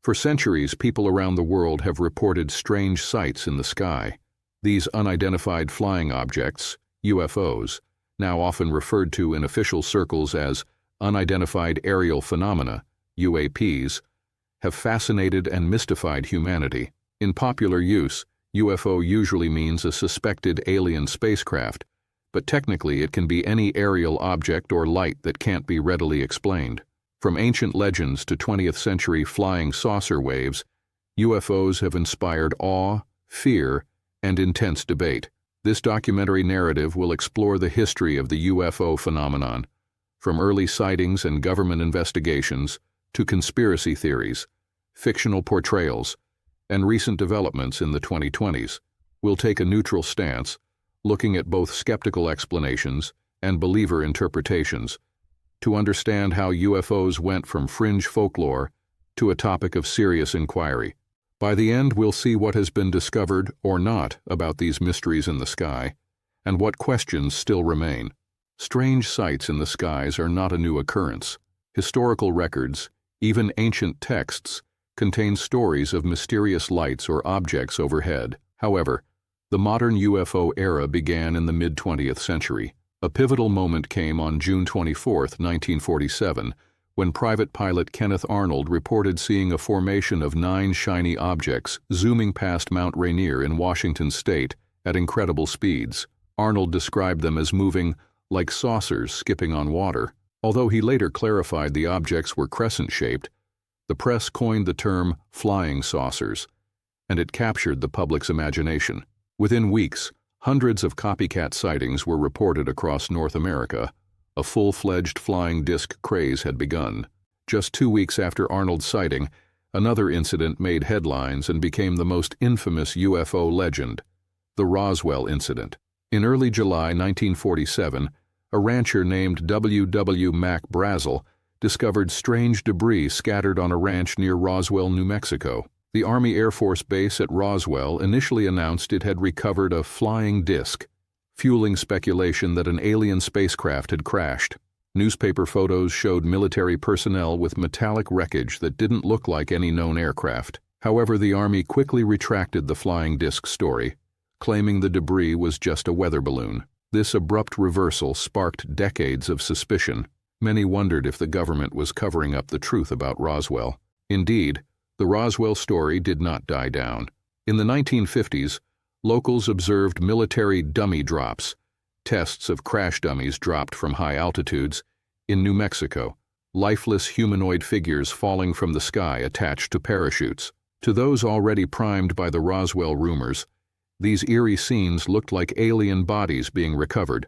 For centuries, people around the world have reported strange sights in the sky. These unidentified flying objects, UFOs, now often referred to in official circles as unidentified aerial phenomena, UAPs, have fascinated and mystified humanity. In popular use, UFO usually means a suspected alien spacecraft, but technically it can be any aerial object or light that can't be readily explained. From ancient legends to 20th century flying saucer waves, UFOs have inspired awe, fear, and intense debate. This documentary narrative will explore the history of the UFO phenomenon, from early sightings and government investigations to conspiracy theories, fictional portrayals, and recent developments in the 2020s. We'll take a neutral stance, looking at both skeptical explanations and believer interpretations, to understand how UFOs went from fringe folklore to a topic of serious inquiry. By the end, we'll see what has been discovered or not about these mysteries in the sky, and what questions still remain. Strange sights in the skies are not a new occurrence. Historical records, even ancient texts, contain stories of mysterious lights or objects overhead. However, the modern UFO era began in the mid-20th century. A pivotal moment came on June 24, 1947, when private pilot Kenneth Arnold reported seeing a formation of 9 shiny objects zooming past Mount Rainier in Washington state at incredible speeds. Arnold described them as moving like saucers skipping on water. Although he later clarified the objects were crescent-shaped, the press coined the term flying saucers, and it captured the public's imagination. Within weeks, hundreds of copycat sightings were reported across North America. A full-fledged flying disc craze had begun. Just 2 weeks after Arnold's sighting, another incident made headlines and became the most infamous UFO legend, the Roswell incident. In early July 1947, a rancher named W. Mac Brazel discovered strange debris scattered on a ranch near Roswell, New Mexico. The Army Air Force Base at Roswell initially announced it had recovered a flying disc, fueling speculation that an alien spacecraft had crashed. Newspaper photos showed military personnel with metallic wreckage that didn't look like any known aircraft. However, the Army quickly retracted the flying disc story, claiming the debris was just a weather balloon. This abrupt reversal sparked decades of suspicion. Many wondered if the government was covering up the truth about Roswell. Indeed, the Roswell story did not die down. In the 1950s, locals observed military dummy drops, tests of crash dummies dropped from high altitudes, in New Mexico, lifeless humanoid figures falling from the sky attached to parachutes. To those already primed by the Roswell rumors, these eerie scenes looked like alien bodies being recovered,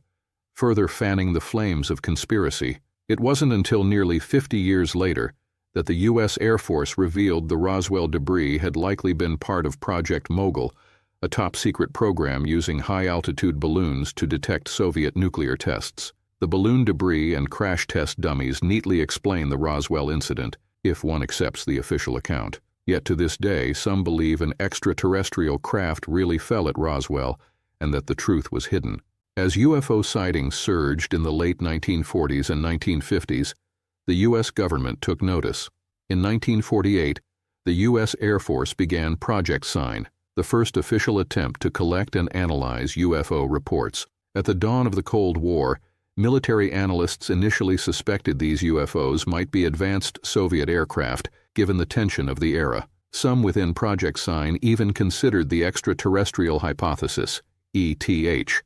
further fanning the flames of conspiracy. It wasn't until nearly 50 years later that the U.S. Air Force revealed the Roswell debris had likely been part of Project Mogul, a top-secret program using high-altitude balloons to detect Soviet nuclear tests. The balloon debris and crash test dummies neatly explain the Roswell incident, if one accepts the official account. Yet to this day, some believe an extraterrestrial craft really fell at Roswell and that the truth was hidden. As UFO sightings surged in the late 1940s and 1950s, the U.S. government took notice. In 1948, the U.S. Air Force began Project Sign, the first official attempt to collect and analyze UFO reports. At the dawn of the Cold War, military analysts initially suspected these UFOs might be advanced Soviet aircraft, given the tension of the era. Some within Project Sign even considered the extraterrestrial hypothesis, ETH,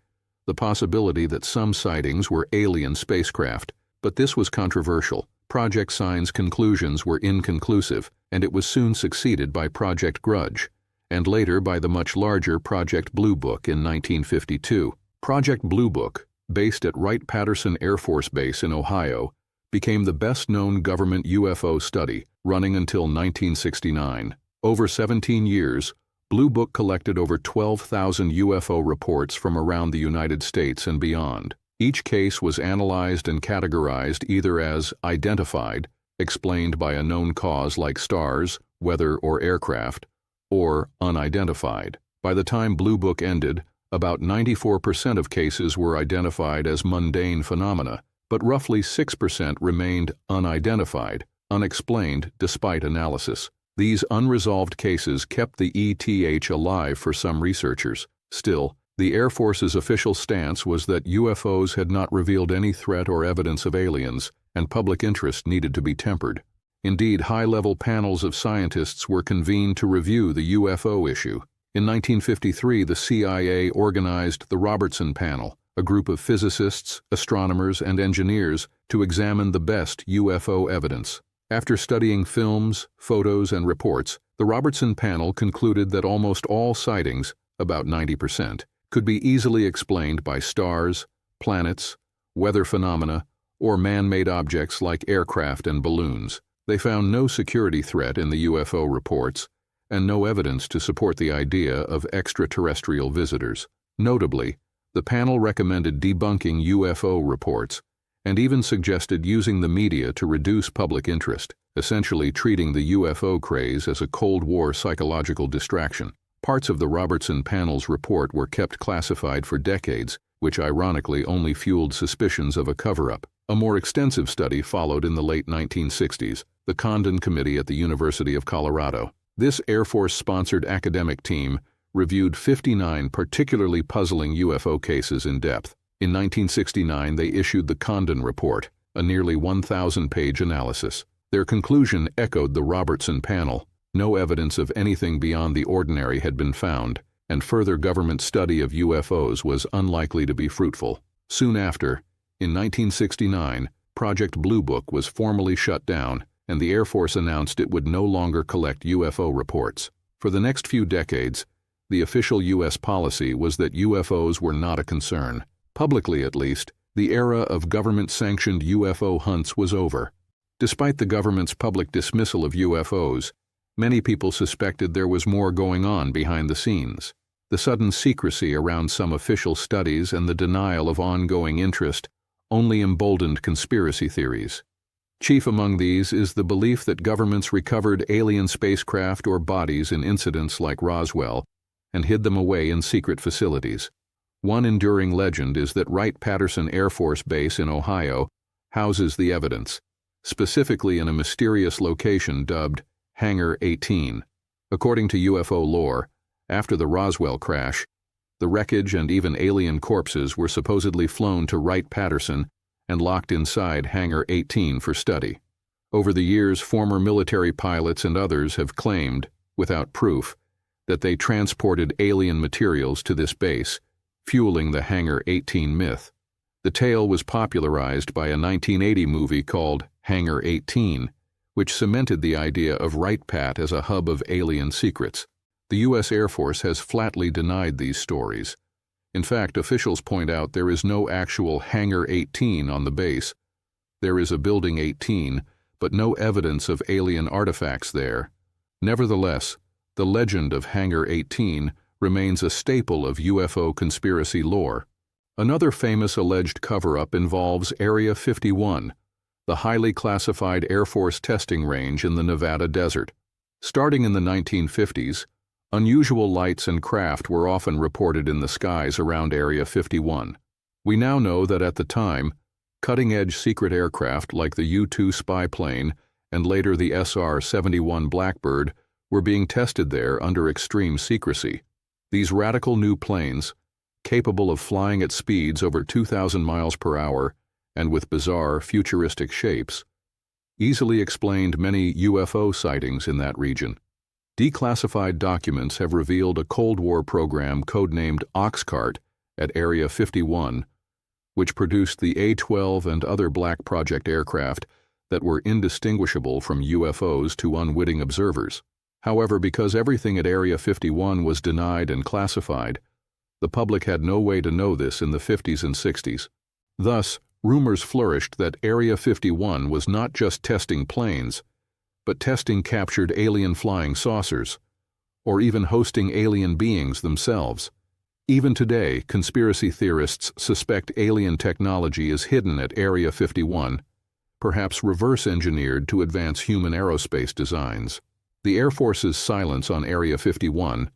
the possibility that some sightings were alien spacecraft. But this was controversial. Project Sign's conclusions were inconclusive, and it was soon succeeded by Project Grudge, and later by the much larger Project Blue Book in 1952. Project Blue Book, based at Wright-Patterson Air Force Base in Ohio, became the best-known government UFO study, running until 1969. Over 17 years, Blue Book collected over 12,000 UFO reports from around the United States and beyond. Each case was analyzed and categorized either as identified, explained by a known cause like stars, weather, or aircraft, or unidentified. By the time Blue Book ended, about 94% of cases were identified as mundane phenomena, but roughly 6% remained unidentified, unexplained despite analysis. These unresolved cases kept the ETH alive for some researchers. Still, the Air Force's official stance was that UFOs had not revealed any threat or evidence of aliens, and public interest needed to be tempered. Indeed, high-level panels of scientists were convened to review the UFO issue. In 1953, the CIA organized the Robertson Panel, a group of physicists, astronomers, and engineers to examine the best UFO evidence. After studying films, photos, and reports, the Robertson Panel concluded that almost all sightings, about 90%, could be easily explained by stars, planets, weather phenomena, or man-made objects like aircraft and balloons. They found no security threat in the UFO reports, and no evidence to support the idea of extraterrestrial visitors. Notably, the panel recommended debunking UFO reports, and even suggested using the media to reduce public interest, essentially treating the UFO craze as a Cold War psychological distraction. Parts of the Robertson Panel's report were kept classified for decades, which ironically only fueled suspicions of a cover-up. A more extensive study followed in the late 1960s, the Condon Committee at the University of Colorado. This Air Force-sponsored academic team reviewed 59 particularly puzzling UFO cases in depth. In 1969, they issued the Condon Report, a nearly 1,000-page analysis. Their conclusion echoed the Robertson Panel. No evidence of anything beyond the ordinary had been found, and further government study of UFOs was unlikely to be fruitful. Soon after, in 1969, Project Blue Book was formally shut down, and the Air Force announced it would no longer collect UFO reports. For the next few decades, the official U.S. policy was that UFOs were not a concern. Publicly, at least, the era of government-sanctioned UFO hunts was over. Despite the government's public dismissal of UFOs, many people suspected there was more going on behind the scenes. The sudden secrecy around some official studies and the denial of ongoing interest only emboldened conspiracy theories. Chief among these is the belief that governments recovered alien spacecraft or bodies in incidents like Roswell and hid them away in secret facilities. One enduring legend is that Wright-Patterson Air Force Base in Ohio houses the evidence, specifically in a mysterious location dubbed Hangar 18. According to UFO lore, after the Roswell crash, the wreckage and even alien corpses were supposedly flown to Wright-Patterson and locked inside Hangar 18 for study. Over the years, former military pilots and others have claimed, without proof, that they transported alien materials to this base, fueling the Hangar 18 myth. The tale was popularized by a 1980 movie called Hangar 18, which cemented the idea of Wright-Pat as a hub of alien secrets. The U.S. Air Force has flatly denied these stories. In fact, officials point out there is no actual Hangar 18 on the base. There is a Building 18, but no evidence of alien artifacts there. Nevertheless, the legend of Hangar 18 remains a staple of UFO conspiracy lore. Another famous alleged cover-up involves Area 51, the highly classified Air Force testing range in the Nevada desert. Starting in the 1950s, unusual lights and craft were often reported in the skies around Area 51. We now know that at the time, cutting-edge secret aircraft like the U-2 spy plane and later the SR-71 Blackbird were being tested there under extreme secrecy. These radical new planes, capable of flying at speeds over 2,000 miles per hour and with bizarre, futuristic shapes, easily explained many UFO sightings in that region. Declassified documents have revealed a Cold War program codenamed Oxcart at Area 51, which produced the A-12 and other Black Project aircraft that were indistinguishable from UFOs to unwitting observers. However, because everything at Area 51 was denied and classified, the public had no way to know this in the 50s and 60s. Thus, rumors flourished that Area 51 was not just testing planes, but testing captured alien flying saucers, or even hosting alien beings themselves. Even today, conspiracy theorists suspect alien technology is hidden at Area 51, perhaps reverse-engineered to advance human aerospace designs. The Air Force's silence on Area 51,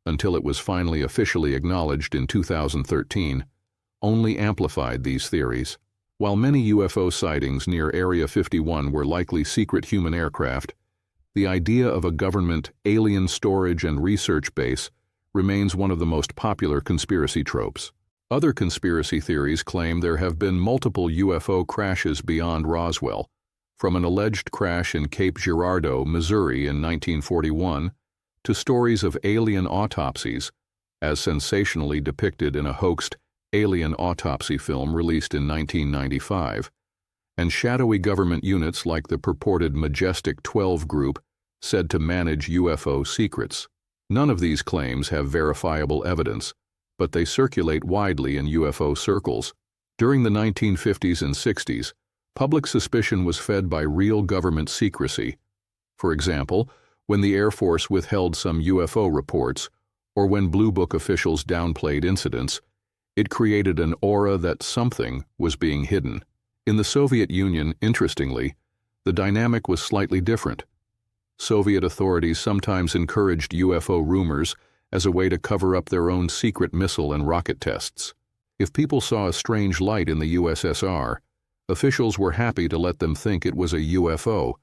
until it was finally officially acknowledged in 2013, only amplified these theories. While many UFO sightings near Area 51 were likely secret human aircraft, the idea of a government alien storage and research base remains one of the most popular conspiracy tropes. Other conspiracy theories claim there have been multiple UFO crashes beyond Roswell, from an alleged crash in Cape Girardeau, Missouri in 1941, to stories of alien autopsies, as sensationally depicted in a hoaxed alien autopsy film released in 1995, and shadowy government units like the purported Majestic 12 group said to manage UFO secrets. None of these claims have verifiable evidence, but they circulate widely in UFO circles. During the 1950s and 60s, public suspicion was fed by real government secrecy. For example, when the Air Force withheld some UFO reports, or when Blue Book officials downplayed incidents, it created an aura that something was being hidden. In the Soviet Union, interestingly, the dynamic was slightly different. Soviet authorities sometimes encouraged UFO rumors as a way to cover up their own secret missile and rocket tests. If people saw a strange light in the USSR, officials were happy to let them think it was a UFO,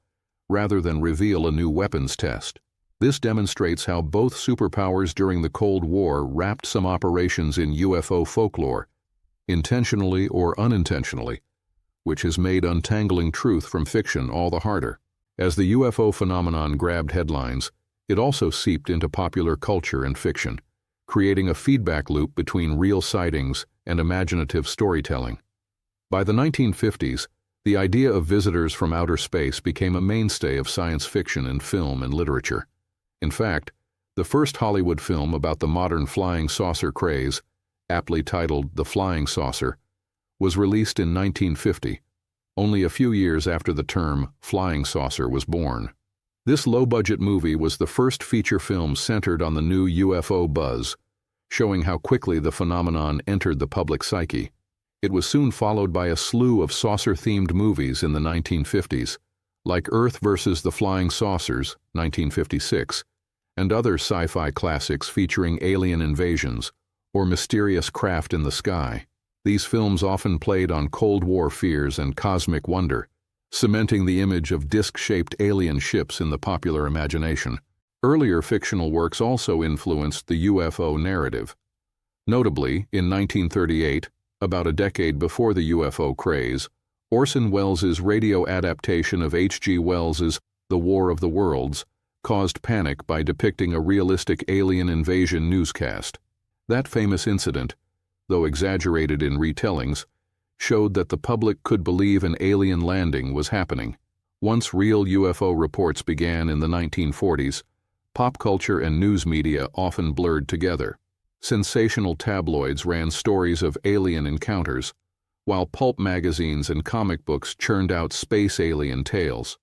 rather than reveal a new weapons test. This demonstrates how both superpowers during the Cold War wrapped some operations in UFO folklore, intentionally or unintentionally, which has made untangling truth from fiction all the harder. As the UFO phenomenon grabbed headlines, it also seeped into popular culture and fiction, creating a feedback loop between real sightings and imaginative storytelling. By the 1950s, the idea of visitors from outer space became a mainstay of science fiction in film and literature. In fact, the first Hollywood film about the modern flying saucer craze, aptly titled The Flying Saucer, was released in 1950, only a few years after the term flying saucer was born. This low-budget movie was the first feature film centered on the new UFO buzz, showing how quickly the phenomenon entered the public psyche. It was soon followed by a slew of saucer-themed movies in the 1950s, like Earth vs. the Flying Saucers, 1956, and other sci-fi classics featuring alien invasions or mysterious craft in the sky. These films often played on Cold War fears and cosmic wonder, cementing the image of disc-shaped alien ships in the popular imagination. Earlier fictional works also influenced the UFO narrative. Notably, in 1938, about a decade before the UFO craze, Orson Welles' radio adaptation of H.G. Wells' The War of the Worlds caused panic by depicting a realistic alien invasion newscast. That famous incident, though exaggerated in retellings, showed that the public could believe an alien landing was happening. Once real UFO reports began in the 1940s, pop culture and news media often blurred together. Sensational tabloids ran stories of alien encounters, while pulp magazines and comic books churned out space alien tales.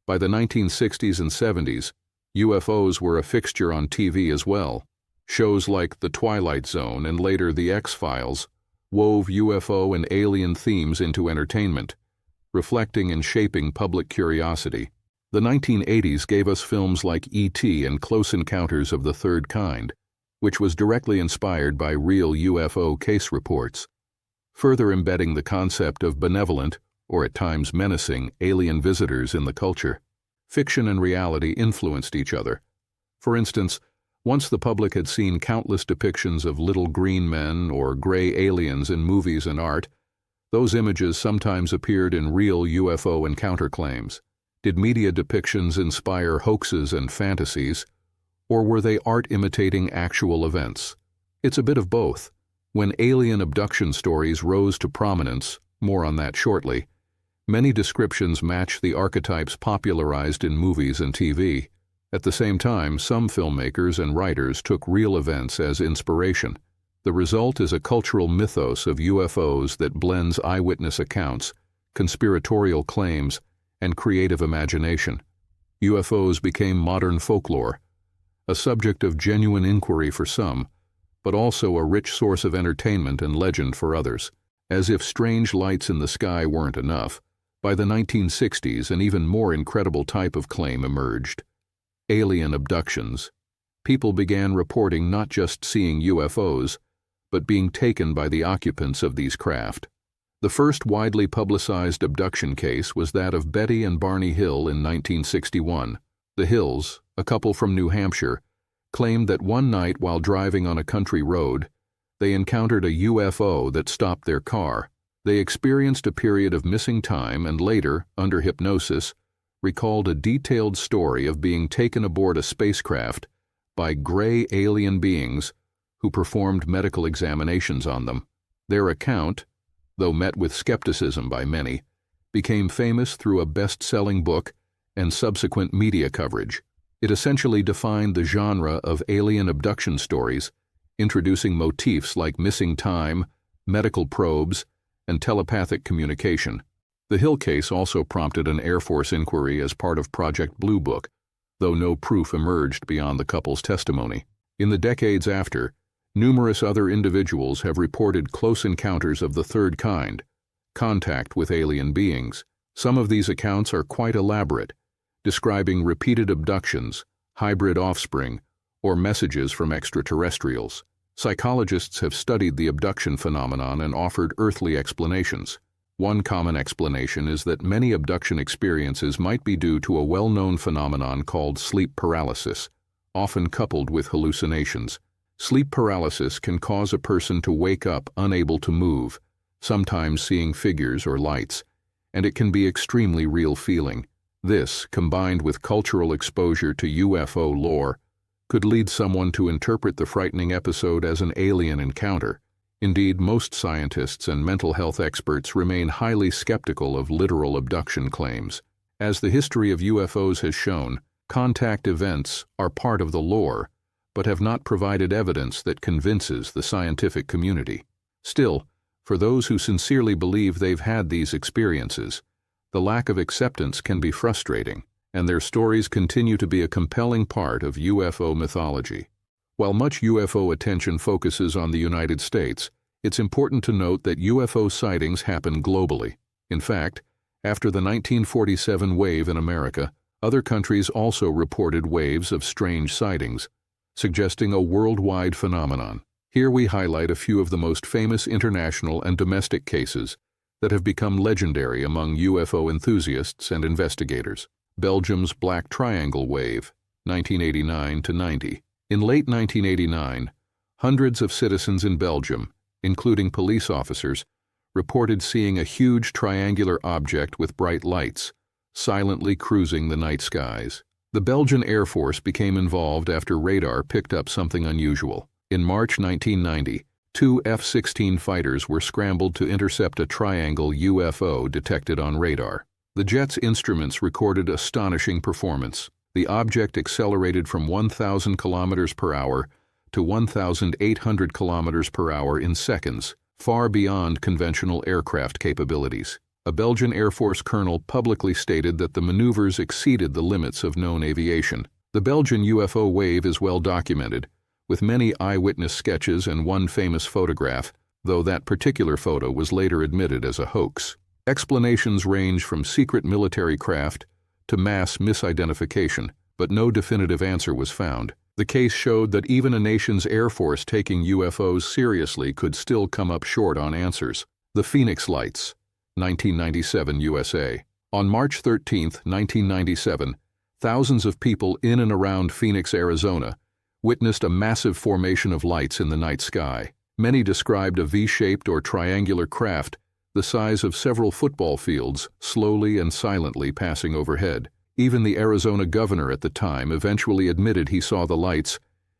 By the 1960s and 70s, UFOs were a fixture on TV as well. Shows like The Twilight Zone and later The X-Files wove UFO and alien themes into entertainment, reflecting and shaping public curiosity. The 1980s gave us films like E.T. and Close Encounters of the Third Kind, which was directly inspired by real UFO case reports, further embedding the concept of benevolent, or at times menacing, alien visitors in the culture. Fiction and reality influenced each other. For instance, once the public had seen countless depictions of little green men or gray aliens in movies and art, those images sometimes appeared in real UFO encounter claims. Did media depictions inspire hoaxes and fantasies, or were they art imitating actual events? It's a bit of both. When alien abduction stories rose to prominence, more on that shortly, many descriptions match the archetypes popularized in movies and TV. At the same time, some filmmakers and writers took real events as inspiration. The result is a cultural mythos of UFOs that blends eyewitness accounts, conspiratorial claims, and creative imagination. UFOs became modern folklore, a subject of genuine inquiry for some, but also a rich source of entertainment and legend for others. As if strange lights in the sky weren't enough, by the 1960s an even more incredible type of claim emerged: alien abductions. People began reporting not just seeing UFOs, but being taken by the occupants of these craft. The first widely publicized abduction case was that of Betty and Barney Hill in 1961. The Hills, a couple from New Hampshire, claimed that one night while driving on a country road, they encountered a UFO that stopped their car. They experienced a period of missing time and later, under hypnosis, recalled a detailed story of being taken aboard a spacecraft by gray alien beings who performed medical examinations on them. Their account, though met with skepticism by many, became famous through a best-selling book and subsequent media coverage. It essentially defined the genre of alien abduction stories, introducing motifs like missing time, medical probes, and telepathic communication. The Hill case also prompted an Air Force inquiry as part of Project Blue Book, though no proof emerged beyond the couple's testimony. In the decades after, numerous other individuals have reported close encounters of the third kind, contact with alien beings. Some of these accounts are quite elaborate, describing repeated abductions, hybrid offspring, or messages from extraterrestrials. Psychologists have studied the abduction phenomenon and offered earthly explanations. One common explanation is that many abduction experiences might be due to a well-known phenomenon called sleep paralysis, often coupled with hallucinations. Sleep paralysis can cause a person to wake up unable to move, sometimes seeing figures or lights, and it can be extremely real feeling. This, combined with cultural exposure to UFO lore, could lead someone to interpret the frightening episode as an alien encounter. Indeed, most scientists and mental health experts remain highly skeptical of literal abduction claims. As the history of UFOs has shown, contact events are part of the lore, but have not provided evidence that convinces the scientific community. Still, for those who sincerely believe they've had these experiences, the lack of acceptance can be frustrating, and their stories continue to be a compelling part of UFO mythology. While much UFO attention focuses on the United States, it's important to note that UFO sightings happen globally. In fact, after the 1947 wave in America, other countries also reported waves of strange sightings, suggesting a worldwide phenomenon. Here we highlight a few of the most famous international and domestic cases that have become legendary among UFO enthusiasts and investigators. Belgium's Black Triangle Wave, 1989–90. In late 1989, hundreds of citizens in Belgium, including police officers, reported seeing a huge triangular object with bright lights, silently cruising the night skies. The Belgian Air Force became involved after radar picked up something unusual. In March 1990, two F-16 fighters were scrambled to intercept a triangle UFO detected on radar. The jet's instruments recorded astonishing performance. The object accelerated from 1,000 kilometers per hour to 1,800 kilometers per hour in seconds, far beyond conventional aircraft capabilities. A Belgian Air Force colonel publicly stated that the maneuvers exceeded the limits of known aviation. The Belgian UFO wave is well documented, with many eyewitness sketches and one famous photograph, though that particular photo was later admitted as a hoax. Explanations range from secret military craft to mass misidentification, but no definitive answer was found. The case showed that even a nation's Air Force taking UFOs seriously could still come up short on answers. The Phoenix Lights, 1997 USA. On March 13, 1997, thousands of people in and around Phoenix, Arizona, witnessed a massive formation of lights in the night sky. Many described a V-shaped or triangular craft the size of several football fields, slowly and silently passing overhead. Even the Arizona governor at the time eventually admitted he saw the lights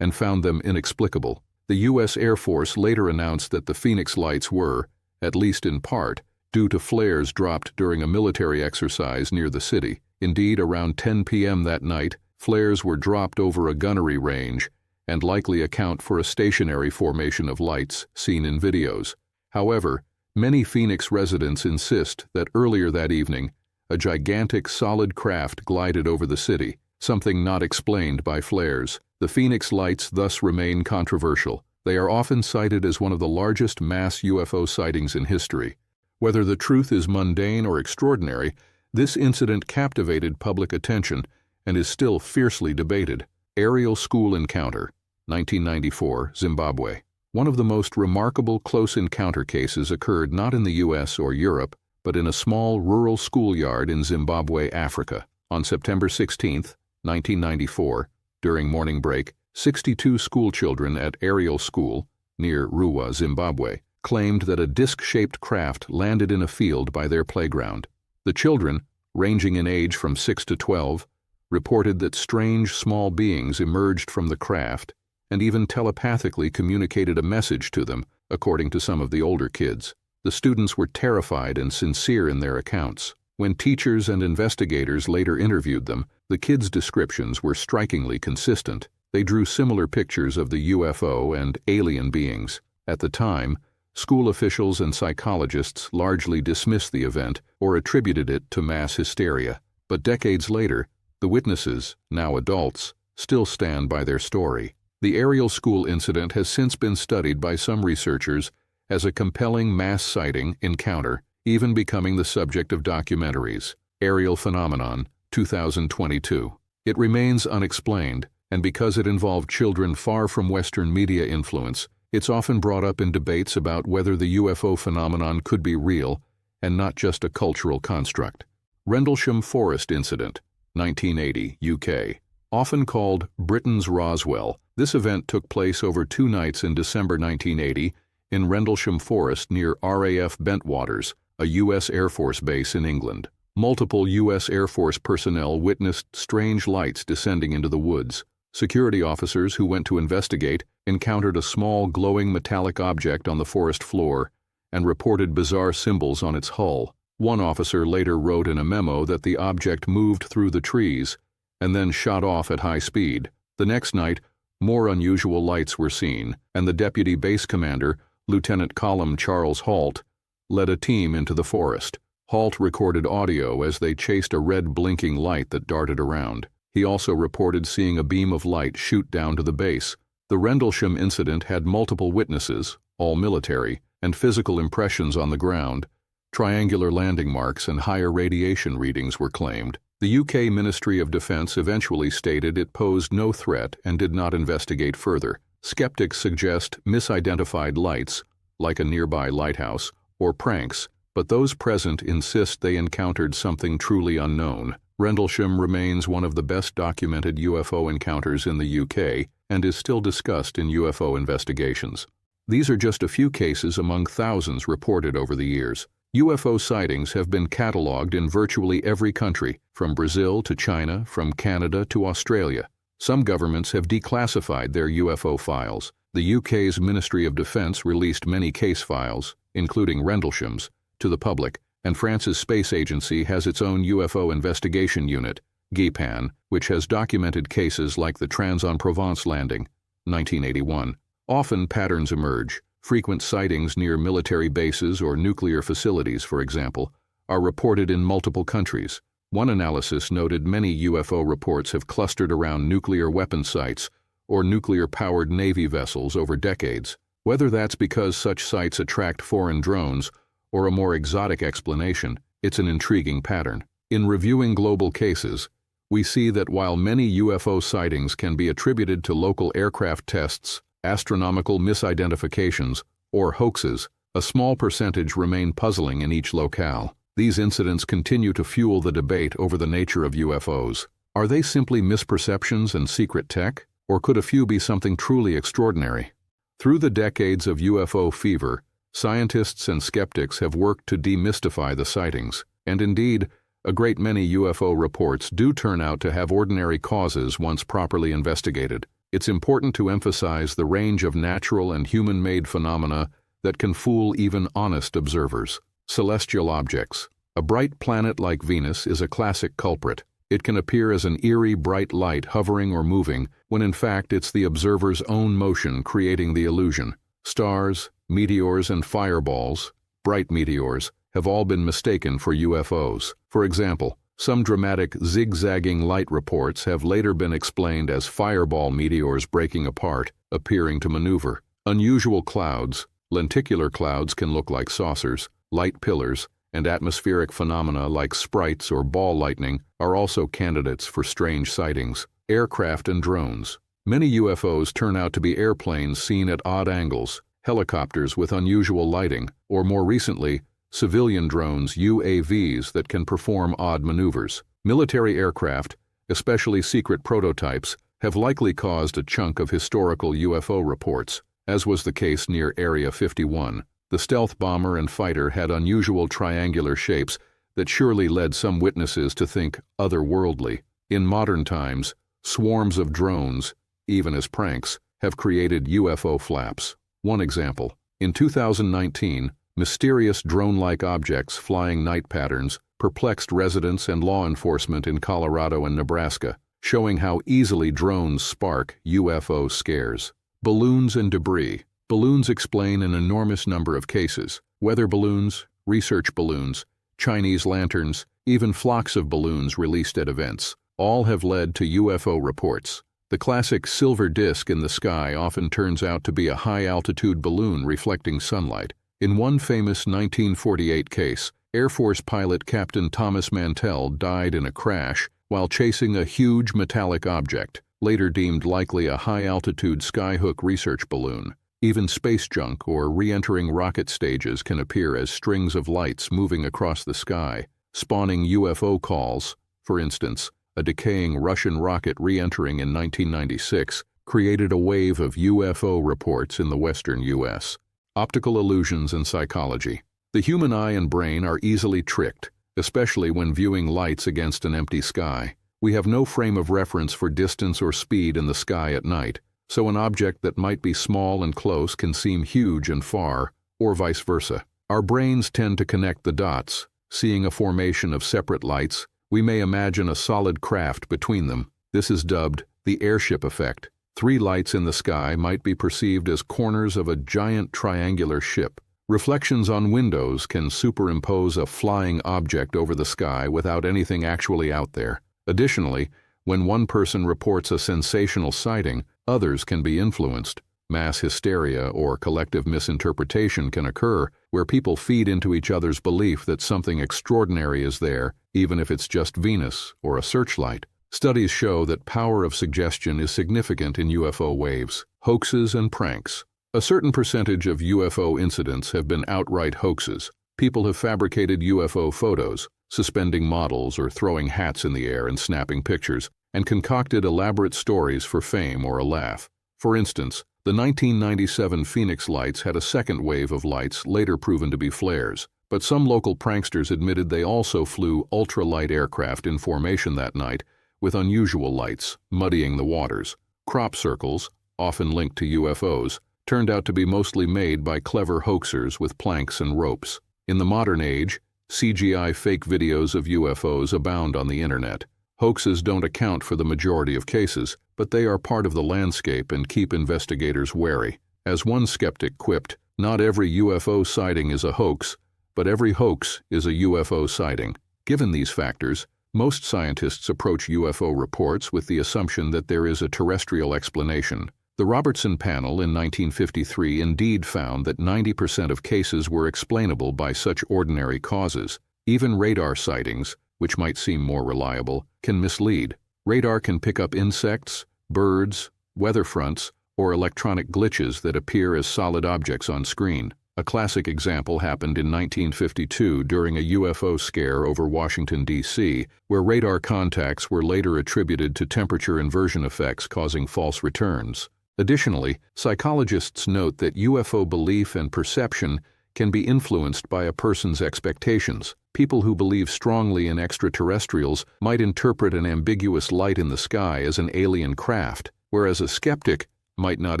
and found them inexplicable. The U.S. Air Force later announced that the Phoenix Lights were, at least in part, due to flares dropped during a military exercise near the city. Indeed, around 10 p.m. that night, flares were dropped over a gunnery range and likely account for a stationary formation of lights seen in videos. However, many Phoenix residents insist that earlier that evening, a gigantic solid craft glided over the city, something not explained by flares. The Phoenix Lights thus remain controversial. They are often cited as one of the largest mass UFO sightings in history. Whether the truth is mundane or extraordinary, this incident captivated public attention and is still fiercely debated. Aerial School Encounter, 1994, Zimbabwe. One of the most remarkable close encounter cases occurred not in the U.S. or Europe, but in a small rural schoolyard in Zimbabwe, Africa. On September 16, 1994, during morning break, 62 schoolchildren at Ariel School, near Ruwa, Zimbabwe, claimed that a disc-shaped craft landed in a field by their playground. The children, ranging in age from 6 to 12, reported that strange small beings emerged from the craft and even telepathically communicated a message to them, according to some of the older kids. The students were terrified and sincere in their accounts. When teachers and investigators later interviewed them, the kids' descriptions were strikingly consistent. They drew similar pictures of the UFO and alien beings. At the time, school officials and psychologists largely dismissed the event or attributed it to mass hysteria. But decades later, the witnesses, now adults, still stand by their story. The Ariel School incident has since been studied by some researchers as a compelling mass sighting encounter, even becoming the subject of documentaries. Ariel Phenomenon, 2022. It remains unexplained, and because it involved children far from Western media influence, it's often brought up in debates about whether the UFO phenomenon could be real and not just a cultural construct. Rendlesham Forest Incident, 1980, UK. Often called Britain's Roswell, this event took place over 2 nights in December 1980 in Rendlesham Forest near RAF Bentwaters, a U.S. Air Force base in England. Multiple U.S. Air Force personnel witnessed strange lights descending into the woods. Security officers who went to investigate encountered a small glowing metallic object on the forest floor and reported bizarre symbols on its hull. One officer later wrote in a memo that the object moved through the trees and then shot off at high speed. The next night, more unusual lights were seen, and the deputy base commander, Lieutenant Column Charles Halt, led a team into the forest. Halt recorded audio as they chased a red blinking light that darted around. He also reported seeing a beam of light shoot down to the base. The Rendlesham incident had multiple witnesses, all military, and physical impressions on the ground. Triangular landing marks and higher radiation readings were claimed. The UK Ministry of Defence eventually stated it posed no threat and did not investigate further. Skeptics suggest misidentified lights, like a nearby lighthouse, or pranks, but those present insist they encountered something truly unknown. Rendlesham remains one of the best documented UFO encounters in the UK and is still discussed in UFO investigations. These are just a few cases among thousands reported over the years. UFO sightings have been catalogued in virtually every country, from Brazil to China, from Canada to Australia. Some governments have declassified their UFO files. The UK's Ministry of Defence released many case files, including Rendlesham's, to the public, and France's space agency has its own UFO investigation unit, GEPAN, which has documented cases like the Trans-en-Provence landing, 1981. Often patterns emerge. Frequent sightings near military bases or nuclear facilities, for example, are reported in multiple countries. One analysis noted many UFO reports have clustered around nuclear weapon sites or nuclear-powered Navy vessels over decades. Whether that's because such sites attract foreign drones or a more exotic explanation, it's an intriguing pattern. In reviewing global cases, we see that while many UFO sightings can be attributed to local aircraft tests, astronomical misidentifications, or hoaxes, a small percentage remain puzzling in each locale. These incidents continue to fuel the debate over the nature of UFOs. Are they simply misperceptions and secret tech, or could a few be something truly extraordinary? Through the decades of UFO fever, scientists and skeptics have worked to demystify the sightings, and indeed, a great many UFO reports do turn out to have ordinary causes once properly investigated. It's important to emphasize the range of natural and human-made phenomena that can fool even honest observers. Celestial objects. A bright planet like Venus is a classic culprit. It can appear as an eerie bright light hovering or moving, when in fact it's the observer's own motion creating the illusion. Stars, meteors, and fireballs, bright meteors, have all been mistaken for UFOs. For example, some dramatic zigzagging light reports have later been explained as fireball meteors breaking apart, appearing to maneuver. Unusual clouds, lenticular clouds can look like saucers, light pillars, and atmospheric phenomena like sprites or ball lightning are also candidates for strange sightings. Aircraft and drones. Many UFOs turn out to be airplanes seen at odd angles, helicopters with unusual lighting, or more recently, civilian drones, UAVs, that can perform odd maneuvers. Military aircraft, especially secret prototypes, have likely caused a chunk of historical UFO reports, as was the case near Area 51. The stealth bomber and fighter had unusual triangular shapes that surely led some witnesses to think otherworldly. In modern times, swarms of drones, even as pranks, have created UFO flaps. One example: in 2019, mysterious drone-like objects flying night patterns perplexed residents and law enforcement in Colorado and Nebraska, showing how easily drones spark UFO scares. Balloons and debris. Balloons explain an enormous number of cases. Weather balloons, research balloons, Chinese lanterns, even flocks of balloons released at events. All have led to UFO reports. The classic silver disk in the sky often turns out to be a high-altitude balloon reflecting sunlight. In one famous 1948 case, Air Force pilot Captain Thomas Mantell died in a crash while chasing a huge metallic object, later deemed likely a high-altitude skyhook research balloon. Even space junk or re-entering rocket stages can appear as strings of lights moving across the sky, spawning UFO calls. For instance, a decaying Russian rocket re-entering in 1996 created a wave of UFO reports in the western U.S. Optical illusions and psychology. The human eye and brain are easily tricked, especially when viewing lights against an empty sky. We have no frame of reference for distance or speed in the sky at night, so an object that might be small and close can seem huge and far, or vice versa. Our brains tend to connect the dots. Seeing a formation of separate lights, we may imagine a solid craft between them. This is dubbed the airship effect. 3 lights in the sky might be perceived as corners of a giant triangular ship. Reflections on windows can superimpose a flying object over the sky without anything actually out there. Additionally, when one person reports a sensational sighting, others can be influenced. Mass hysteria or collective misinterpretation can occur, where people feed into each other's belief that something extraordinary is there, even if it's just Venus or a searchlight. Studies show that power of suggestion is significant in UFO waves. Hoaxes and pranks. A certain percentage of UFO incidents have been outright hoaxes. People have fabricated UFO photos, suspending models or throwing hats in the air and snapping pictures, and concocted elaborate stories for fame or a laugh. For instance, the 1997 Phoenix lights had a second wave of lights later proven to be flares, but some local pranksters admitted they also flew ultralight aircraft in formation that night with unusual lights, muddying the waters. Crop circles, often linked to UFOs, turned out to be mostly made by clever hoaxers with planks and ropes. In the modern age, CGI fake videos of UFOs abound on the internet. Hoaxes don't account for the majority of cases, but they are part of the landscape and keep investigators wary. As one skeptic quipped, "Not every UFO sighting is a hoax, but every hoax is a UFO sighting." Given these factors, most scientists approach UFO reports with the assumption that there is a terrestrial explanation. The Robertson panel in 1953 indeed found that 90% of cases were explainable by such ordinary causes. Even radar sightings, which might seem more reliable, can mislead. Radar can pick up insects, birds, weather fronts, or electronic glitches that appear as solid objects on screen. A classic example happened in 1952 during a UFO scare over Washington, D.C., where radar contacts were later attributed to temperature inversion effects causing false returns. Additionally, psychologists note that UFO belief and perception can be influenced by a person's expectations. People who believe strongly in extraterrestrials might interpret an ambiguous light in the sky as an alien craft, whereas a skeptic might not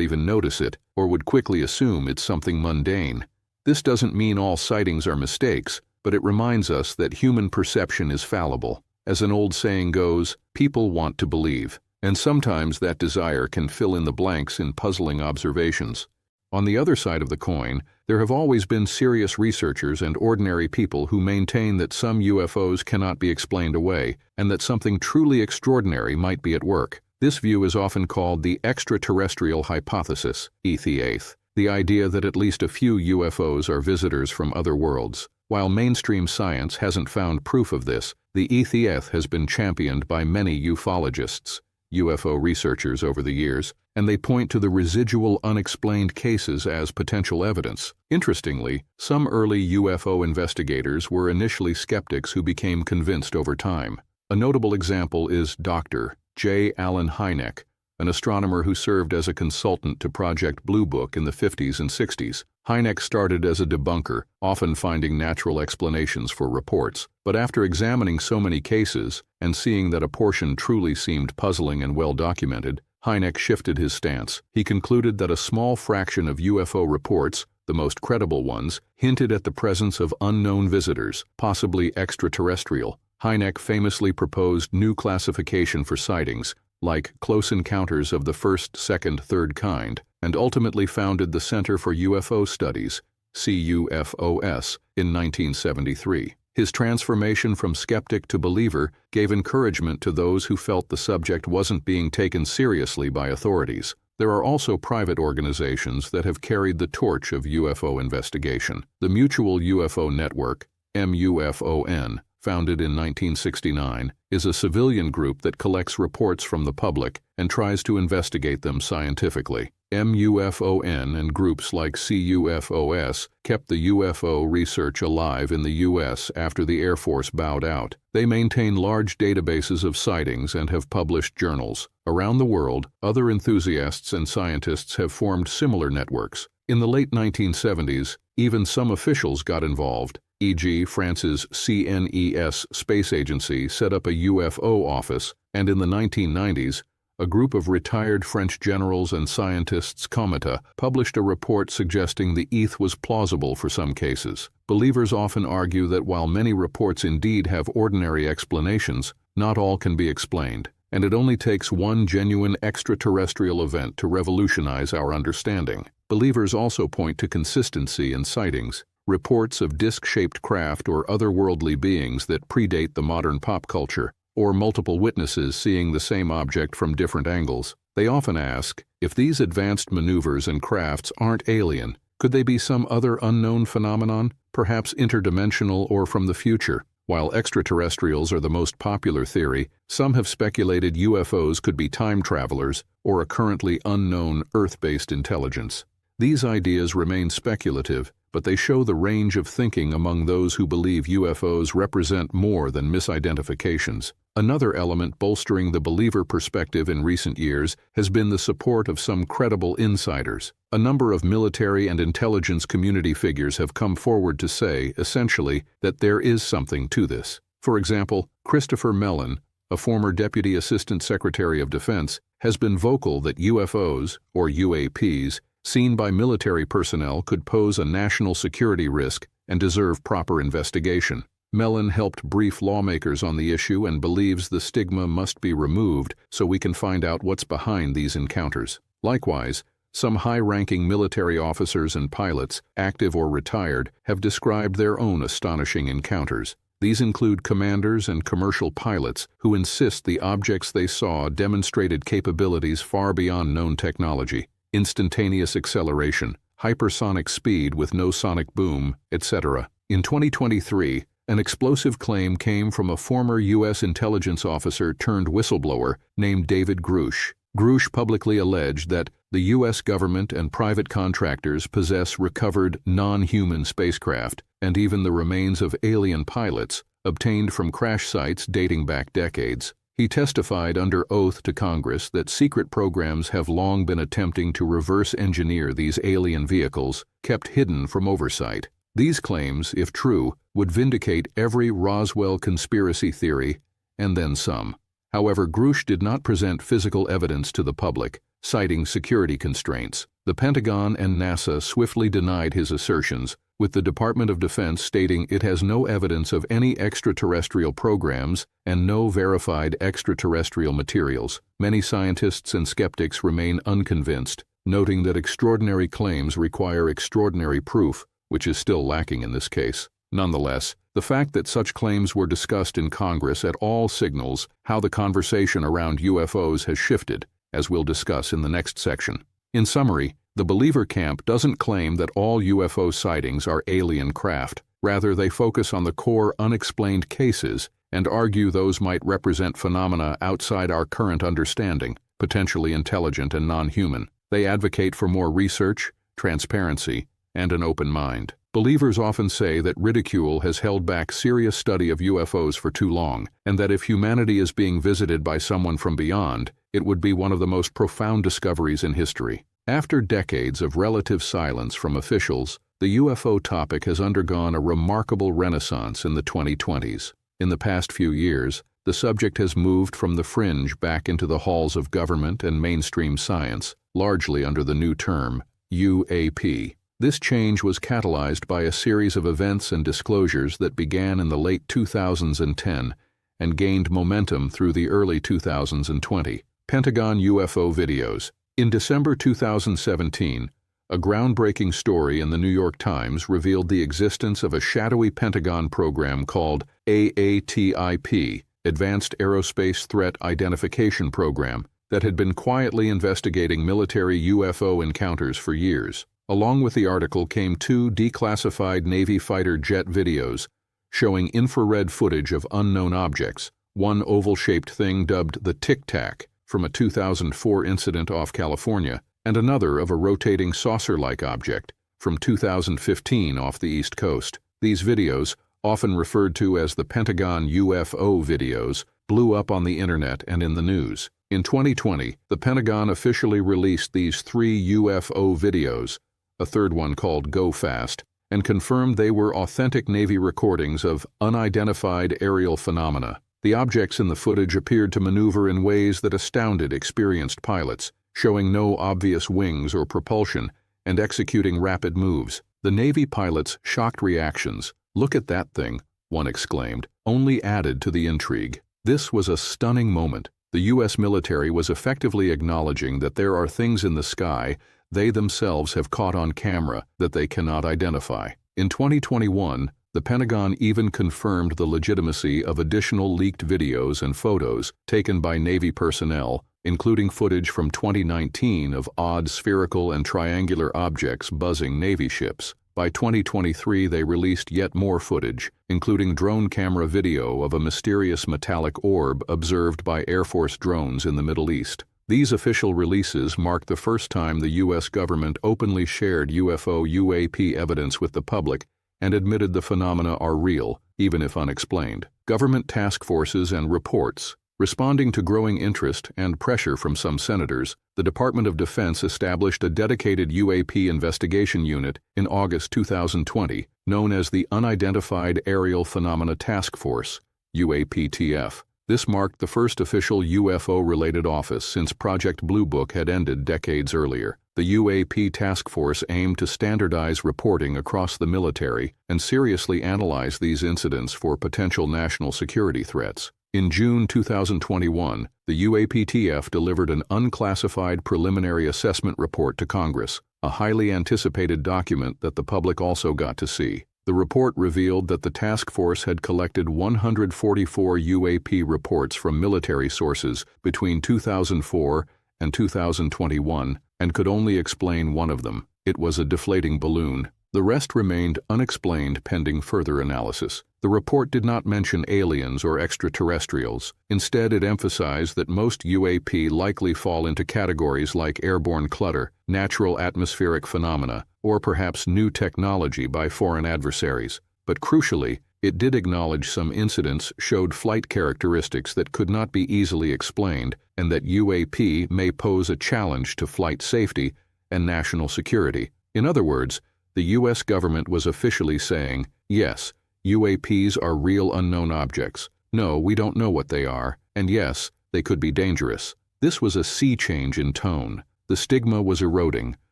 even notice it or would quickly assume it's something mundane. This doesn't mean all sightings are mistakes, but it reminds us that human perception is fallible. As an old saying goes, people want to believe, and sometimes that desire can fill in the blanks in puzzling observations. On the other side of the coin, there have always been serious researchers and ordinary people who maintain that some UFOs cannot be explained away and that something truly extraordinary might be at work. This view is often called the extraterrestrial hypothesis, ETH, the idea that at least a few UFOs are visitors from other worlds. While mainstream science hasn't found proof of this, the ETH has been championed by many ufologists, UFO researchers over the years, and they point to the residual unexplained cases as potential evidence. Interestingly, some early UFO investigators were initially skeptics who became convinced over time. A notable example is Dr. J. Allen Hynek, an astronomer who served as a consultant to Project Blue Book in the 50s and 60s. Hynek started as a debunker, often finding natural explanations for reports. But after examining so many cases and seeing that a portion truly seemed puzzling and well documented, Hynek shifted his stance. He concluded that a small fraction of UFO reports, the most credible ones, hinted at the presence of unknown visitors, possibly extraterrestrial. Hynek famously proposed new classification for sightings, like close encounters of the first, second, third kind, and ultimately founded the Center for UFO Studies, CUFOS, in 1973. His transformation from skeptic to believer gave encouragement to those who felt the subject wasn't being taken seriously by authorities. There are also private organizations that have carried the torch of UFO investigation. The Mutual UFO Network, MUFON, founded in 1969, is a civilian group that collects reports from the public and tries to investigate them scientifically. MUFON and groups like CUFOS kept the UFO research alive in the U.S. after the Air Force bowed out. They maintain large databases of sightings and have published journals. Around the world, other enthusiasts and scientists have formed similar networks. In the late 1970s, even some officials got involved. E.g., France's CNES space agency set up a UFO office, and in the 1990s, a group of retired French generals and scientists Cometa published a report suggesting the ETH was plausible for some cases. Believers often argue that while many reports indeed have ordinary explanations, not all can be explained, and it only takes one genuine extraterrestrial event to revolutionize our understanding. Believers also point to consistency in sightings. Reports of disc-shaped craft or otherworldly beings that predate the modern pop culture, or multiple witnesses seeing the same object from different angles. They often ask, if these advanced maneuvers and crafts aren't alien, could they be some other unknown phenomenon, perhaps interdimensional or from the future? While extraterrestrials are the most popular theory, some have speculated UFOs could be time travelers or a currently unknown Earth-based intelligence. These ideas remain speculative, but they show the range of thinking among those who believe UFOs represent more than misidentifications. Another element bolstering the believer perspective in recent years has been the support of some credible insiders. A number of military and intelligence community figures have come forward to say, essentially, that there is something to this. For example, Christopher Mellon, a former Deputy Assistant Secretary of Defense, has been vocal that UFOs, or UAPs, seen by military personnel could pose a national security risk and deserve proper investigation. Mellon helped brief lawmakers on the issue and believes the stigma must be removed so we can find out what's behind these encounters. Likewise, some high-ranking military officers and pilots, active or retired, have described their own astonishing encounters. These include commanders and commercial pilots who insist the objects they saw demonstrated capabilities far beyond known technology. Instantaneous acceleration, hypersonic speed with no sonic boom, etc. In 2023, an explosive claim came from a former U.S. intelligence officer turned whistleblower named David Grush. Grush publicly alleged that the U.S. government and private contractors possess recovered non-human spacecraft and even the remains of alien pilots obtained from crash sites dating back decades. He testified under oath to Congress that secret programs have long been attempting to reverse engineer these alien vehicles, kept hidden from oversight. These claims, if true, would vindicate every Roswell conspiracy theory, and then some. However, Grush did not present physical evidence to the public, citing security constraints. The Pentagon and NASA swiftly denied his assertions, with the Department of Defense stating it has no evidence of any extraterrestrial programs and no verified extraterrestrial materials. Many scientists and skeptics remain unconvinced, noting that extraordinary claims require extraordinary proof, which is still lacking in this case. Nonetheless, the fact that such claims were discussed in Congress at all signals how the conversation around UFOs has shifted, as we'll discuss in the next section. In summary, the believer camp doesn't claim that all UFO sightings are alien craft. Rather, they focus on the core unexplained cases and argue those might represent phenomena outside our current understanding, potentially intelligent and non-human. They advocate for more research, transparency, and an open mind. Believers often say that ridicule has held back serious study of UFOs for too long, and that if humanity is being visited by someone from beyond, it would be one of the most profound discoveries in history. After decades of relative silence from officials, the UFO topic has undergone a remarkable renaissance in the 2020s. In the past few years, the subject has moved from the fringe back into the halls of government and mainstream science, largely under the new term, UAP. This change was catalyzed by a series of events and disclosures that began in the late 2010 and gained momentum through the early 2020. Pentagon UFO videos. In December 2017, a groundbreaking story in the New York Times revealed the existence of a shadowy Pentagon program called AATIP, Advanced Aerospace Threat Identification Program, that had been quietly investigating military UFO encounters for years. Along with the article came 2 declassified Navy fighter jet videos showing infrared footage of unknown objects, one oval-shaped thing dubbed the Tic Tac from a 2004 incident off California, and another of a rotating saucer-like object from 2015 off the East Coast. These videos, often referred to as the Pentagon UFO videos, blew up on the internet and in the news. In 2020, the Pentagon officially released these 3 UFO videos, a third one called Go Fast, and confirmed they were authentic Navy recordings of unidentified aerial phenomena. The objects in the footage appeared to maneuver in ways that astounded experienced pilots, showing no obvious wings or propulsion and executing rapid moves. The Navy pilots' shocked reactions, "Look at that thing," one exclaimed, only added to the intrigue. This was a stunning moment. The U.S. military was effectively acknowledging that there are things in the sky they themselves have caught on camera that they cannot identify. In 2021, the Pentagon even confirmed the legitimacy of additional leaked videos and photos taken by Navy personnel, including footage from 2019 of odd spherical and triangular objects buzzing Navy ships. By 2023, they released yet more footage, including drone camera video of a mysterious metallic orb observed by Air Force drones in the Middle East. These official releases mark the first time the U.S. government openly shared UFO/UAP evidence with the public and admitted the phenomena are real, even if unexplained. Government task forces and reports. Responding to growing interest and pressure from some senators, the Department of Defense established a dedicated UAP investigation unit in August 2020, known as the Unidentified Aerial Phenomena Task Force, UAPTF. This marked the first official UFO-related office since Project Blue Book had ended decades earlier. The UAP task force aimed to standardize reporting across the military and seriously analyze these incidents for potential national security threats. In June 2021, the UAPTF delivered an unclassified preliminary assessment report to Congress, a highly anticipated document that the public also got to see. The report revealed that the task force had collected 144 UAP reports from military sources between 2004 and 2021 and could only explain one of them. It was a deflating balloon. The rest remained unexplained pending further analysis. The report did not mention aliens or extraterrestrials. Instead, it emphasized that most UAP likely fall into categories like airborne clutter, natural atmospheric phenomena, or perhaps new technology by foreign adversaries. But crucially, it did acknowledge some incidents showed flight characteristics that could not be easily explained, and that UAP may pose a challenge to flight safety and national security. In other words, the U.S. government was officially saying, yes, UAPs are real unknown objects. No, we don't know what they are. And yes, they could be dangerous. This was a sea change in tone. The stigma was eroding,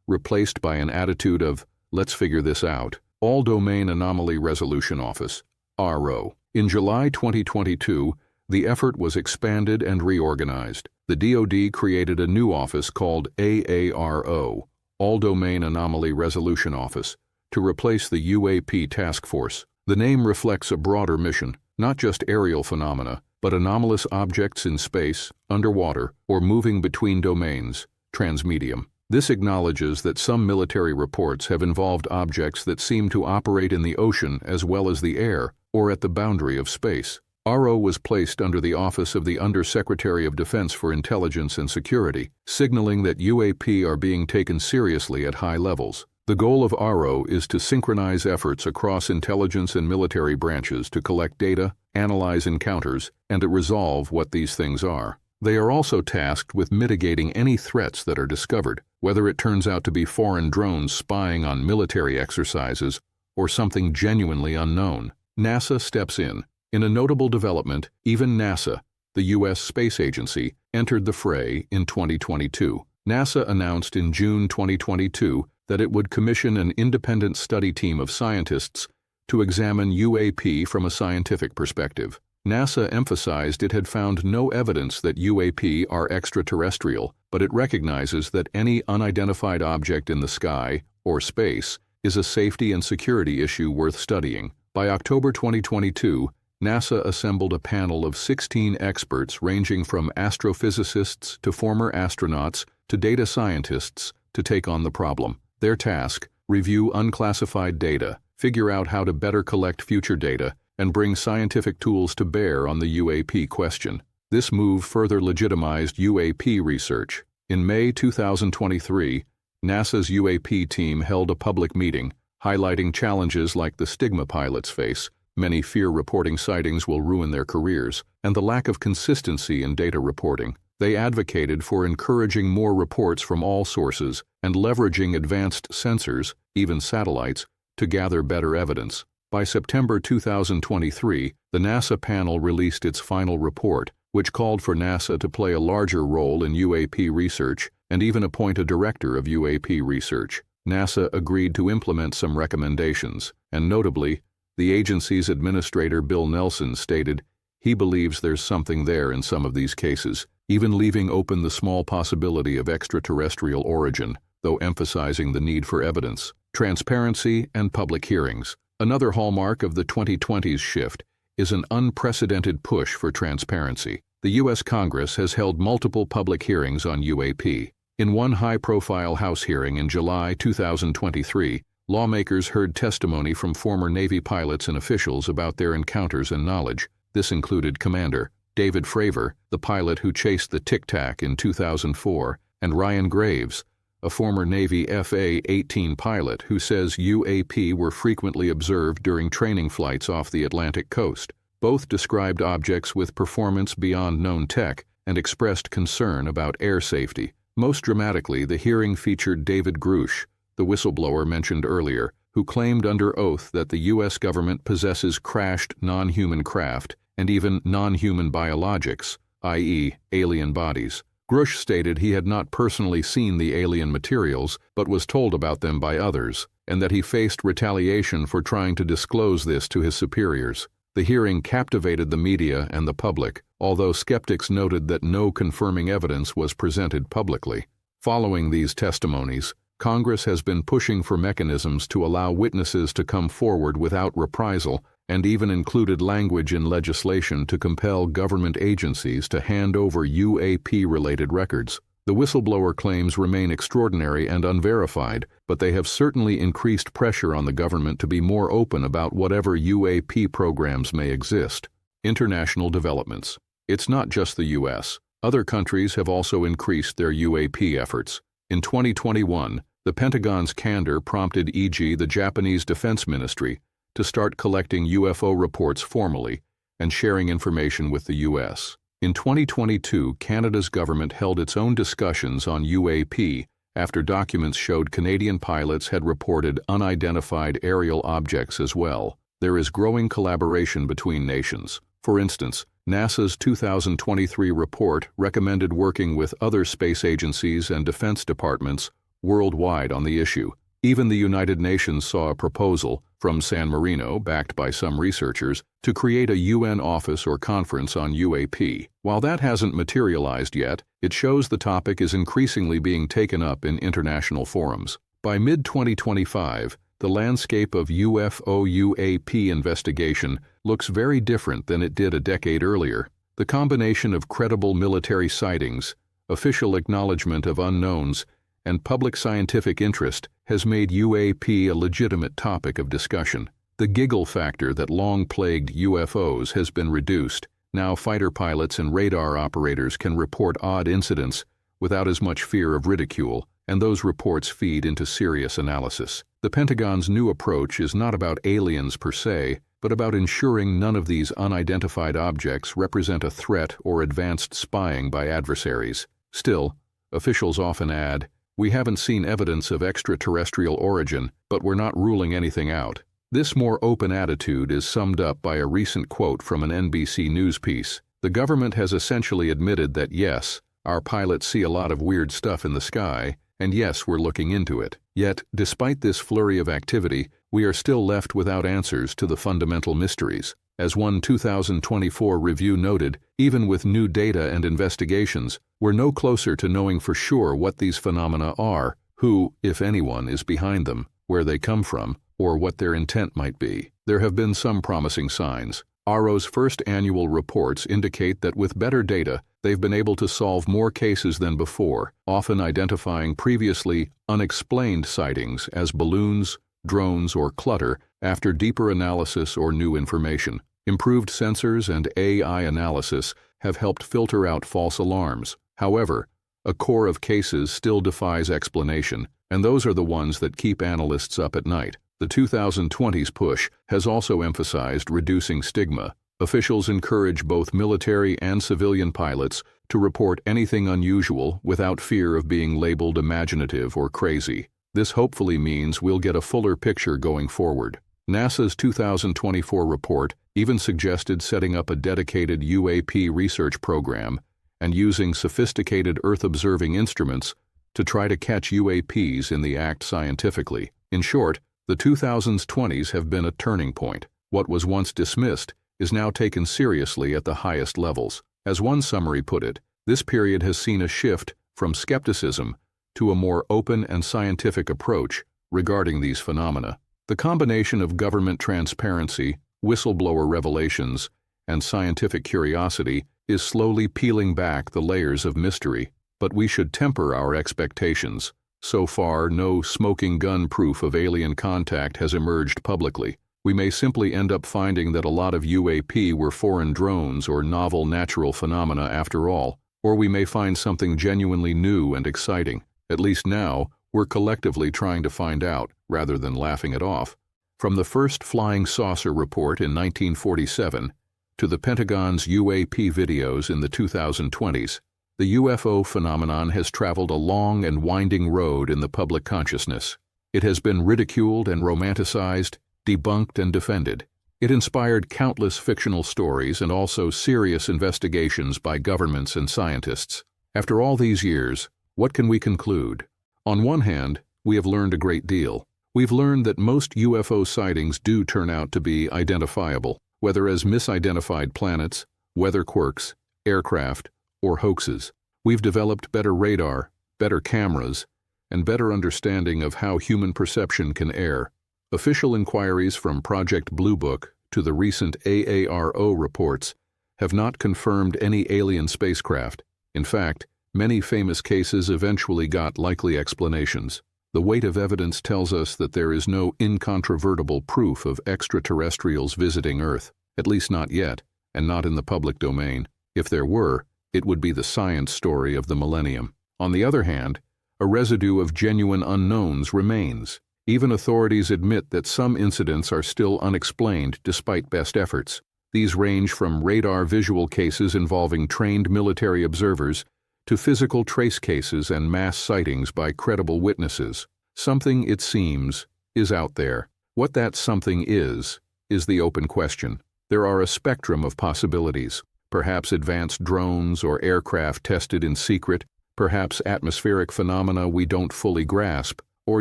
replaced by an attitude of, let's figure this out. All-Domain Anomaly Resolution Office, AARO. In July 2022, the effort was expanded and reorganized. The DoD created a new office called AARO, All-Domain Anomaly Resolution Office, to replace the UAP task force. The name reflects a broader mission, not just aerial phenomena, but anomalous objects in space, underwater, or moving between domains, transmedium. This acknowledges that some military reports have involved objects that seem to operate in the ocean as well as the air, or at the boundary of space. AARO was placed under the Office of the Undersecretary of Defense for Intelligence and Security, signaling that UAP are being taken seriously at high levels. The goal of AARO is to synchronize efforts across intelligence and military branches to collect data, analyze encounters, and to resolve what these things are. They are also tasked with mitigating any threats that are discovered, whether it turns out to be foreign drones spying on military exercises or something genuinely unknown. NASA steps in. In a notable development, even NASA, the U.S. space agency, entered the fray in 2022. NASA announced in June 2022 that it would commission an independent study team of scientists to examine UAP from a scientific perspective. NASA emphasized it had found no evidence that UAP are extraterrestrial, but it recognizes that any unidentified object in the sky, or space, is a safety and security issue worth studying. By October 2022, NASA assembled a panel of 16 experts ranging from astrophysicists to former astronauts to data scientists to take on the problem. Their task: review unclassified data, figure out how to better collect future data, and bring scientific tools to bear on the UAP question. This move further legitimized UAP research. In May 2023, NASA's UAP team held a public meeting, highlighting challenges like the stigma pilots face. Many fear reporting sightings will ruin their careers, and the lack of consistency in data reporting. They advocated for encouraging more reports from all sources and leveraging advanced sensors, even satellites, to gather better evidence. By September 2023, the NASA panel released its final report, which called for NASA to play a larger role in UAP research and even appoint a director of UAP research. NASA agreed to implement some recommendations, and notably, the agency's administrator Bill Nelson stated he believes there's something there in some of these cases, even leaving open the small possibility of extraterrestrial origin, though emphasizing the need for evidence, transparency, and public hearings. Another hallmark of the 2020s shift is an unprecedented push for transparency. The U.S. Congress has held multiple public hearings on UAP. In one high-profile House hearing in July 2023, lawmakers heard testimony from former Navy pilots and officials about their encounters and knowledge. This included Commander David Fravor, the pilot who chased the Tic Tac in 2004, and Ryan Graves, a former Navy FA-18 pilot who says UAP were frequently observed during training flights off the Atlantic coast. Both described objects with performance beyond known tech and expressed concern about air safety. Most dramatically, the hearing featured David Grush, the whistleblower mentioned earlier, who claimed under oath that the U.S. government possesses crashed non-human craft and even non-human biologics, i.e., alien bodies. Grush stated he had not personally seen the alien materials, but was told about them by others, and that he faced retaliation for trying to disclose this to his superiors. The hearing captivated the media and the public, although skeptics noted that no confirming evidence was presented publicly. Following these testimonies, Congress has been pushing for mechanisms to allow witnesses to come forward without reprisal, and even included language in legislation to compel government agencies to hand over UAP-related records. The whistleblower claims remain extraordinary and unverified, but they have certainly increased pressure on the government to be more open about whatever UAP programs may exist. International developments. It's not just the U.S. Other countries have also increased their UAP efforts. In 2021, the Pentagon's candor prompted e.g. the Japanese Defense Ministry to start collecting UFO reports formally and sharing information with the U.S. In 2022, Canada's government held its own discussions on UAP after documents showed Canadian pilots had reported unidentified aerial objects as well. There is growing collaboration between nations. For instance, NASA's 2023 report recommended working with other space agencies and defense departments worldwide on the issue. Even the United Nations saw a proposal from San Marino, backed by some researchers, to create a UN office or conference on UAP. While that hasn't materialized yet, it shows the topic is increasingly being taken up in international forums. By mid-2025, the landscape of UFO-UAP investigation looks very different than it did a decade earlier. The combination of credible military sightings, official acknowledgement of unknowns, and public scientific interest has made UAP a legitimate topic of discussion. The giggle factor that long plagued UFOs has been reduced. Now fighter pilots and radar operators can report odd incidents without as much fear of ridicule. and those reports feed into serious analysis. The Pentagon's new approach is not about aliens per se, but about ensuring none of these unidentified objects represent a threat or advanced spying by adversaries. Still, officials often add, "We haven't seen evidence of extraterrestrial origin, but we're not ruling anything out." This more open attitude is summed up by a recent quote from an NBC News piece. The government has essentially admitted that yes, our pilots see a lot of weird stuff in the sky, and yes, we're looking into it. Yet, despite this flurry of activity, we are still left without answers to the fundamental mysteries. As one 2024 review noted, even with new data and investigations, we're no closer to knowing for sure what these phenomena are, who, if anyone, is behind them, where they come from, or what their intent might be. There have been some promising signs. AARO's first annual reports indicate that with better data, they've been able to solve more cases than before, often identifying previously unexplained sightings as balloons, drones, or clutter after deeper analysis or new information. Improved sensors and AI analysis have helped filter out false alarms. However, a core of cases still defies explanation, and those are the ones that keep analysts up at night. The 2020s push has also emphasized reducing stigma. Officials encourage both military and civilian pilots to report anything unusual without fear of being labeled imaginative or crazy. This hopefully means we'll get a fuller picture going forward. NASA's 2024 report even suggested setting up a dedicated UAP research program and using sophisticated Earth-observing instruments to try to catch UAPs in the act scientifically. In short, the 2020s have been a turning point. What was once dismissed is now taken seriously at the highest levels. As one summary put it, this period has seen a shift from skepticism to a more open and scientific approach regarding these phenomena. The combination of government transparency, whistleblower revelations, and scientific curiosity is slowly peeling back the layers of mystery, but we should temper our expectations. So far, no smoking gun proof of alien contact has emerged publicly. We may simply end up finding that a lot of UAP were foreign drones or novel natural phenomena after all, or we may find something genuinely new and exciting. At least now, we're collectively trying to find out, rather than laughing it off. From the first flying saucer report in 1947 to the Pentagon's UAP videos in the 2020s, the UFO phenomenon has traveled a long and winding road in the public consciousness. It has been ridiculed and romanticized, debunked and defended. It inspired countless fictional stories and also serious investigations by governments and scientists. After all these years, what can we conclude? On one hand, we have learned a great deal. We've learned that most UFO sightings do turn out to be identifiable, whether as misidentified planets, weather quirks, aircraft, or hoaxes. We've developed better radar, better cameras, and better understanding of how human perception can err. Official inquiries from Project Blue Book to the recent AARO reports have not confirmed any alien spacecraft. In fact, many famous cases eventually got likely explanations. The weight of evidence tells us that there is no incontrovertible proof of extraterrestrials visiting Earth, at least not yet, and not in the public domain. If there were, it would be the science story of the millennium. On the other hand, a residue of genuine unknowns remains. Even authorities admit that some incidents are still unexplained despite best efforts. These range from radar visual cases involving trained military observers to physical trace cases and mass sightings by credible witnesses. Something, it seems, is out there. What that something is the open question. There are a spectrum of possibilities. Perhaps advanced drones or aircraft tested in secret, perhaps atmospheric phenomena we don't fully grasp, or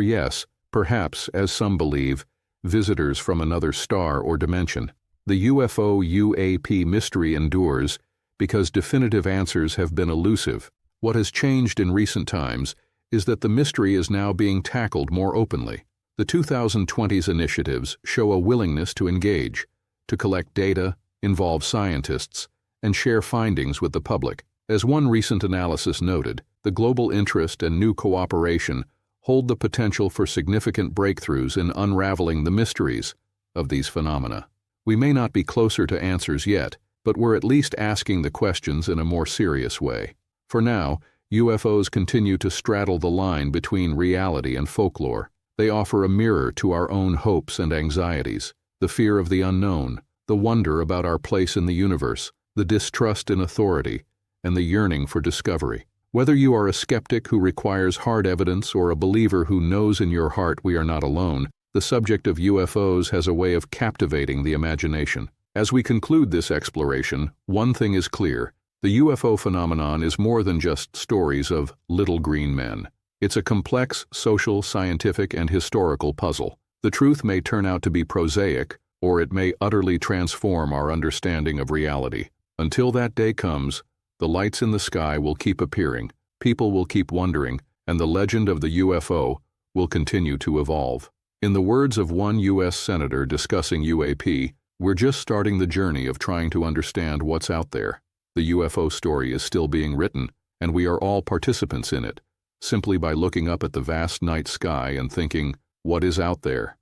yes, perhaps, as some believe, visitors from another star or dimension. The UFO-UAP mystery endures because definitive answers have been elusive. What has changed in recent times is that the mystery is now being tackled more openly. The 2020s initiatives show a willingness to engage, to collect data, involve scientists, and share findings with the public. As one recent analysis noted, the global interest and new cooperation hold the potential for significant breakthroughs in unraveling the mysteries of these phenomena. We may not be closer to answers yet, but we're at least asking the questions in a more serious way. For now, UFOs continue to straddle the line between reality and folklore. They offer a mirror to our own hopes and anxieties, the fear of the unknown, the wonder about our place in the universe, the distrust in authority, and the yearning for discovery. Whether you are a skeptic who requires hard evidence or a believer who knows in your heart we are not alone, the subject of UFOs has a way of captivating the imagination. As we conclude this exploration, one thing is clear: the UFO phenomenon is more than just stories of little green men. It's a complex social, scientific, and historical puzzle. The truth may turn out to be prosaic, or it may utterly transform our understanding of reality. Until that day comes, the lights in the sky will keep appearing, people will keep wondering, and the legend of the UFO will continue to evolve. In the words of one U.S. Senator discussing UAP, "We're just starting the journey of trying to understand what's out there. The UFO story is still being written, and we are all participants in it, simply by looking up at the vast night sky and thinking, what is out there?"